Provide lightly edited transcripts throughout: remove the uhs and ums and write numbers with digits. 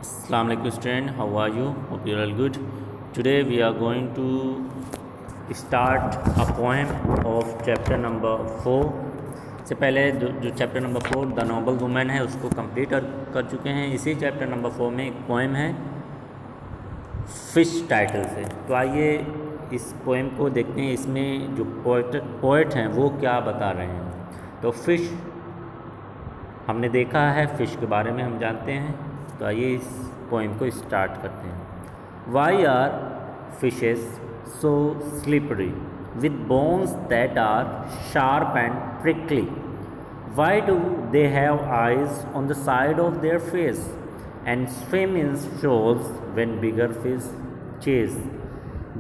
Assalamu alaikum student, how are you? Hope you're all good. Today we are going to start a poem of chapter number 4. से पहले जो chapter number 4 the noble women है उसको complete कर चुके हैं। इसी चैप्टर नंबर 4 में एक पोएम है फिश टाइटल से। तो आइए इस पोएम को देखते हैं, इसमें जो पोएट हैं वो क्या बता रहे हैं। तो फिश हमने देखा है, फिश के बारे में हम जानते हैं। तो आइए इस पोएम को स्टार्ट करते हैं। Why are fishes so slippery with bones that are sharp and prickly? Why do they have eyes on the side of their face and swim in shoals when bigger fish chase?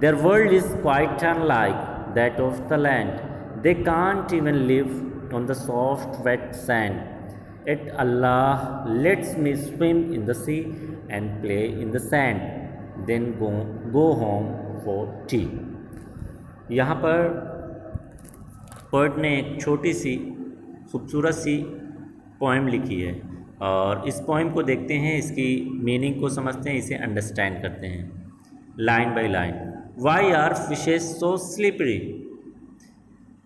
Their world is quite unlike that of the land. They can't even live on the soft wet sand. Yet Allah lets me swim in the sea and play in the sand, then go home for tea. यहाँ पर poet ने एक छोटी सी खूबसूरत सी poem लिखी है और इस पोएम को देखते हैं, इसकी मीनिंग को समझते हैं, इसे अंडरस्टैंड करते हैं line by line. Why are fishes so slippery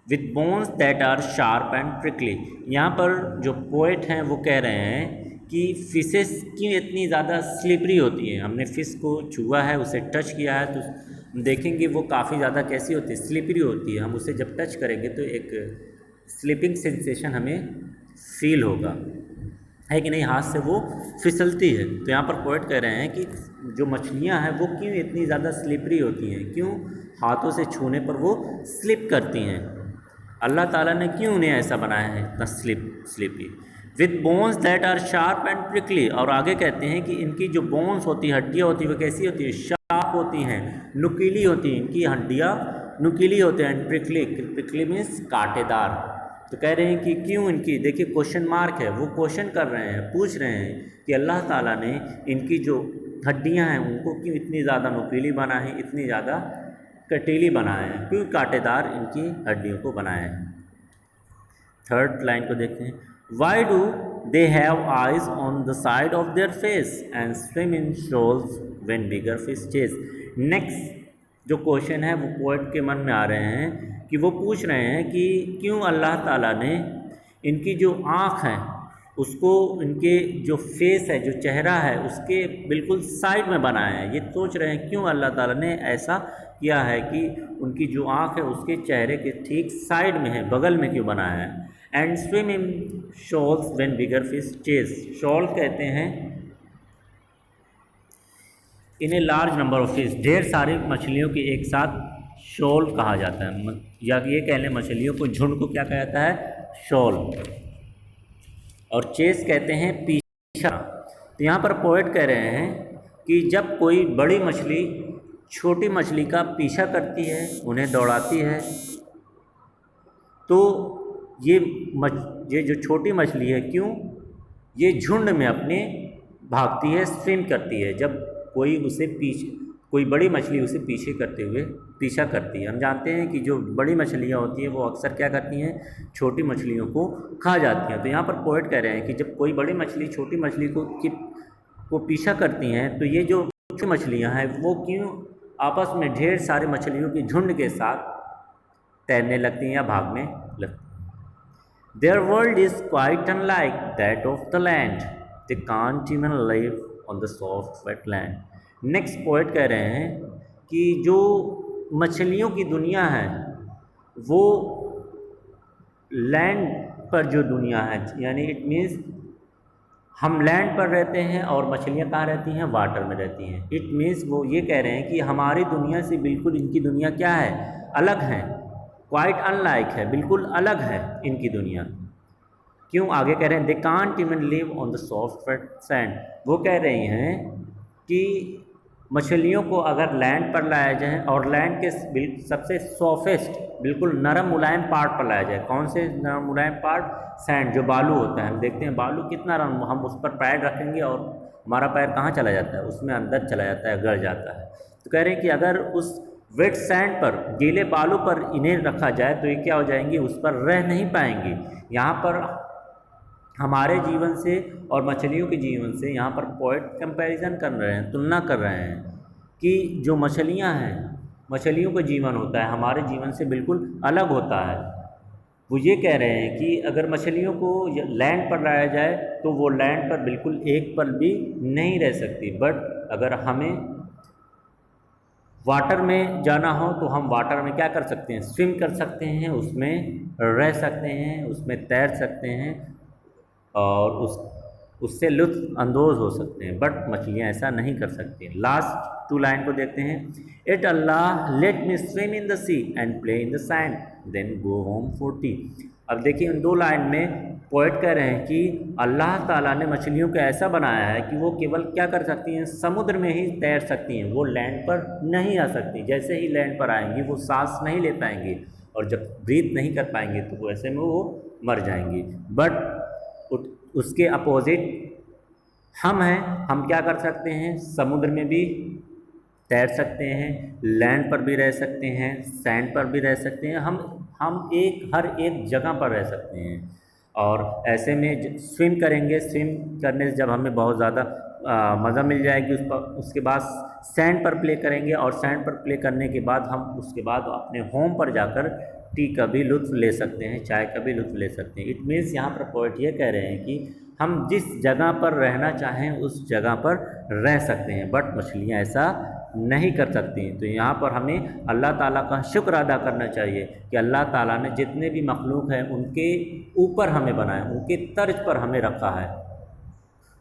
with bones that are sharp and prickly? यहाँ पर जो पोएट हैं वो कह रहे हैं कि फिशेस क्यों इतनी ज़्यादा स्लिपरी होती हैं। हमने फ़िश को छुआ है, उसे टच किया है, तो देखेंगे वो काफ़ी ज़्यादा कैसी होती है, स्लिपरी होती है। हम उसे जब टच करेंगे तो एक स्लिपिंग सेंसेशन हमें फील होगा, है कि नहीं, हाथ से वो फिसलती है। तो यहाँ पर पोएट कह रहे हैं कि जो मछलियाँ हैं वो क्यों इतनी ज़्यादा स्लिपरी होती हैं, क्यों हाथों से छूने पर वो स्लिप करती हैं। अल्लाह ताला ने क्यों उन्हें ऐसा बनाया है, इतना slippy with bones that are sharp and prickly. और आगे कहते हैं कि इनकी जो बोन्स होती है, हड्डियाँ होती है, वो कैसी होती है, शार्प होती हैं, नुकीली होती हैं, इनकी हड्डियाँ नुकीली होती हैं। एंड प्रिकली मीन्स कांटेदार। तो कह रहे हैं कि क्यों इनकी, देखिए क्वेश्चन मार्क है, वो क्वेश्चन कर रहे हैं, पूछ रहे हैं कि अल्लाह ताला ने इनकी जो हड्डियाँ हैं उनको क्यों इतनी ज़्यादा नुकीली बना है, इतनी ज़्यादा कटीली बनाए हैं, क्यों कांटेदार इनकी हड्डियों को बनाए हैं। थर्ड लाइन को देखते हैं। Why do they have eyes on the side of their face and swim in shoals when bigger fish chase? Next जो क्वेश्चन है वो पोएट के मन में आ रहे हैं कि वो पूछ रहे हैं कि क्यों अल्लाह ताला ने इनकी जो आँख है उसको, इनके जो फेस है, जो चेहरा है, उसके बिल्कुल साइड में बनाया है। ये सोच रहे हैं क्यों अल्लाह ताला ने ऐसा किया है कि उनकी जो आँख है उसके चेहरे के ठीक साइड में है, बगल में क्यों बनाया है। And swim in shoals when bigger fish chase. Shoal कहते हैं in a large number of fish, ढेर सारी मछलियों के एक साथ शॉल कहा जाता है, या ये कह लें मछलियों को, झुंड को क्या कहा जाता है, शॉल। और चेस कहते हैं पीछा। तो यहाँ पर पोएट कह रहे हैं कि जब कोई बड़ी मछली छोटी मछली का पीछा करती है, उन्हें दौड़ाती है, तो ये जो छोटी मछली है, क्यों ये झुंड में अपने भागती है, स्विम करती है। जब कोई बड़ी मछली उसे पीछे करते हुए पीछा करती है। हम जानते हैं कि जो बड़ी मछलियाँ होती हैं वो अक्सर क्या करती हैं, छोटी मछलियों को खा जाती हैं। तो यहाँ पर पोएट कह रहे हैं कि जब कोई बड़ी मछली छोटी मछली को पीछा करती हैं, तो ये जो छोटी मछलियाँ हैं वो क्यों आपस में ढेर सारी मछलियों के झुंड के साथ तैरने लगती हैं या भागने लगती हैं। Their world is quite unlike that of the land. They can't even live on the soft wet land. Next poet कह रहे हैं कि जो मछलियों की दुनिया है वो लैंड पर जो दुनिया है, यानी इट मीन्स हम लैंड पर रहते हैं और मछलियाँ कहाँ रहती हैं, वाटर में रहती हैं। इट मीन्स वो ये कह रहे हैं कि हमारी दुनिया से बिल्कुल इनकी दुनिया क्या है, अलग है, क्वाइट अनलाइक है, बिल्कुल अलग है इनकी दुनिया। क्यों, आगे कह रहे हैं they can't even live on the soft wet sand. वो कह रही हैं कि मछलियों को अगर लैंड पर लाया जाए और लैंड के सबसे सॉफ्टेस्ट, बिल्कुल नरम मुलायम पार्ट पर लाया जाए, कौन से नरम मुलायम पार्ट, सैंड, जो बालू होता है। हम देखते हैं बालू कितना नरम, हम उस पर पैर रखेंगे और हमारा पैर कहाँ चला जाता है, उसमें अंदर चला जाता है, गड़ जाता है। तो कह रहे हैं कि अगर उस वेट सैंड पर, गीले बालू पर इन्हें रखा जाए तो ये क्या हो जाएंगी, उस पर रह नहीं पाएंगी। यहाँ पर हमारे जीवन से और मछलियों के जीवन से यहाँ पर पोएट कंपैरिजन कर रहे हैं, तुलना कर रहे हैं कि जो मछलियाँ हैं, मछलियों का जीवन होता है हमारे जीवन से बिल्कुल अलग होता है। वो ये कह रहे हैं कि अगर मछलियों को लैंड पर लाया जाए तो वो लैंड पर बिल्कुल एक पल भी नहीं रह सकती, बट अगर हमें वाटर में जाना हो तो हम वाटर में क्या कर सकते हैं, स्विम कर सकते हैं, उसमें रह सकते हैं, उसमें तैर सकते हैं और उससे लुत्फ़ अंदोज़ हो सकते हैं, बट मछलियाँ ऐसा नहीं कर सकती। लास्ट 2 लाइन को देखते हैं। It'll let me swim in the sea and play in the sand then go home for tea. अब देखिए इन 2 लाइन में पोएट कह रहे हैं कि अल्लाह ताला ने मछलियों को ऐसा बनाया है कि वो केवल क्या कर सकती हैं, समुद्र में ही तैर सकती हैं, वो लैंड पर नहीं आ सकती। जैसे ही लैंड पर आएंगी वो सांस नहीं ले पाएंगी और जब ब्रीथ नहीं कर पाएंगी तो वो ऐसे में वो मर जाएंगी। बट उसके अपोजिट हम हैं, हम क्या कर सकते हैं, समुद्र में भी तैर सकते हैं, लैंड पर भी रह सकते हैं, सैंड पर भी रह सकते हैं, हम हर एक जगह पर रह सकते हैं। और ऐसे में स्विम करेंगे, स्विम करने से जब हमें बहुत ज़्यादा मज़ा मिल जाएगी उसके बाद सैंड पर प्ले करेंगे और सैंड पर प्ले करने के बाद हम उसके बाद अपने होम पर जाकर टी का भी लुत्फ़ ले सकते हैं, चाय का भी लुत्फ़ ले सकते हैं। इट मीन्स यहाँ पर पोएट ये कह रहे हैं कि हम जिस जगह पर रहना चाहें उस जगह पर रह सकते हैं, बट मछलियाँ ऐसा नहीं कर सकती। तो यहाँ पर हमें अल्लाह ताला का शुक्र अदा करना चाहिए कि अल्लाह ताला ने जितने भी मखलूक हैं उनके ऊपर हमें बनाया, उनके तर्ज पर हमें रखा है,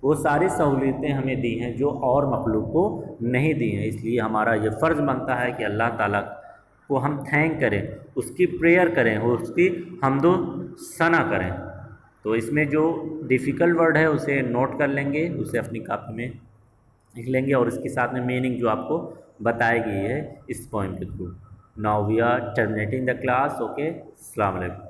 वो सारी सहूलियतें हमें दी हैं जो और मखलूक को नहीं दी हैं। इसलिए हमारा ये फ़र्ज़ बनता है कि अल्लाह ताला को हम थैंक करें, उसकी प्रेयर करें, उसकी हम्दो सना करें। तो इसमें जो डिफ़िकल्ट वर्ड है उसे नोट कर लेंगे, उसे अपनी कॉपी में लिख लेंगे और इसके साथ में मीनिंग जो आपको बताई गई है इस पोएम के through. Now we are terminating the class. Okay, अस्सलाम वालेकुम।